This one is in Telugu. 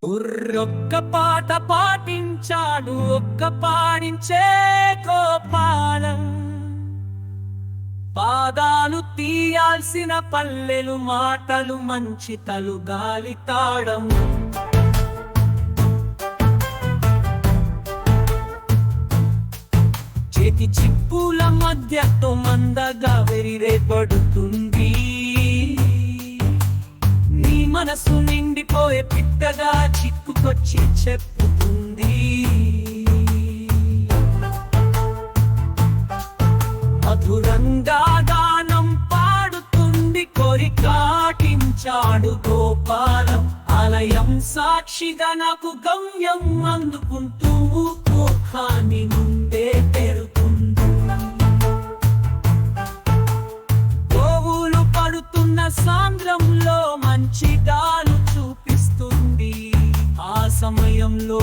ఒక్క పాట పాటించాడు ఒక్క పాడించే గోపాలం. పాదాలు తీయాల్సిన పల్లెలు మాటలు మంచి తలుగాలి తాళం. చేతి చిప్పుల మధ్యతో మందగా వెరిరేపడుతుంది. నీ మనసు నిండిపోయే పిట్టగా చిక్కుకొచ్చి చెప్పుతుంది. మధురంగా గానం పాడుతుంది కోరికాటించాడు గోపాలం. ఆలయం సాక్షిగా నాకు గమ్యం అందుకుంటూ మోహాన్ని నుండే పెరుగుతుంది. గోవులు పడుతున్న సాంద్రంలో మంచి దాలు చూపిస్తుంది. ఆ సమయంలో